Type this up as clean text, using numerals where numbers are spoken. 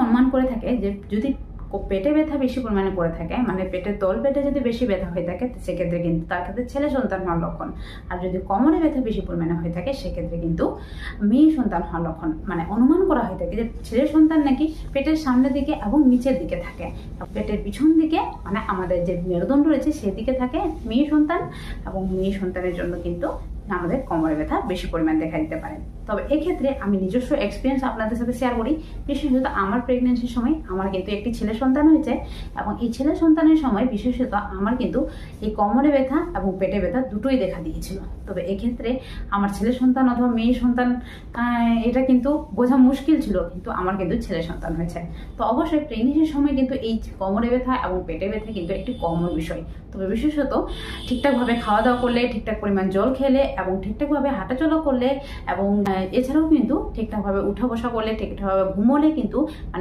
অনুমান করে থাকে যে যদি পেটে ব্যথা বেশি পরিমাণে করে থাকে, মানে পেটের তলপেটে যদি বেশি ব্যথা হয়ে থাকে সেক্ষেত্রে কিন্তু তার ক্ষেত্রে ছেলে সন্তান হওয়ার লক্ষণ। আর যদি কোমরে ব্যথা বেশি পরিমাণে হয়ে থাকে সেক্ষেত্রে কিন্তু মেয়ে সন্তান হওয়ার লক্ষণ। মানে অনুমান করা হয়ে থাকে যে ছেলে সন্তান নাকি পেটের সামনের দিকে এবং নিচের দিকে থাকে, পেটের পিছন দিকে মানে আমাদের যে মেরুদণ্ড রয়েছে সেদিকে থাকে মেয়ে সন্তান, এবং মেয়ে সন্তানের জন্য কিন্তু আমাদের কোমরে ব্যথা বেশি পরিমাণ দেখা দিতে পারে। তবে এক্ষেত্রে আমি নিজস্ব এক্সপিরিয়েন্স আপনাদের সাথে শেয়ার করি। বিশেষত আমার প্রেগনেন্সির সময় আমার কিন্তু একটি ছেলে সন্তান হয়েছে, এবং এই ছেলে সন্তানের সময় বিশেষত আমার কিন্তু এই কোমরে ব্যথা এবং পেটে ব্যথা দুটোই দেখা দিয়েছিল। তবে এক্ষেত্রে আমার ছেলে সন্তান অথবা মেয়ে সন্তান এটা কিন্তু বোঝা মুশকিল ছিল, কিন্তু আমার কিন্তু ছেলে সন্তান হয়েছে। তো অবশ্যই প্রেগনেন্সির সময় কিন্তু এই কোমরে ব্যথা এবং পেটে ব্যথা কিন্তু একটি কমন বিষয়। তবে বিশেষত ঠিকঠাকভাবে খাওয়া দাওয়া করলে, ঠিকঠাক পরিমাণ জল খেলে এবং ঠিকঠাকভাবে হাঁটাচলা করলে এবং এছাড়াও কিন্তু ঠিকঠাকভাবে উঠা বসা করলে, ঠিকঠাকভাবে ঘুমোলে কিন্তু মানে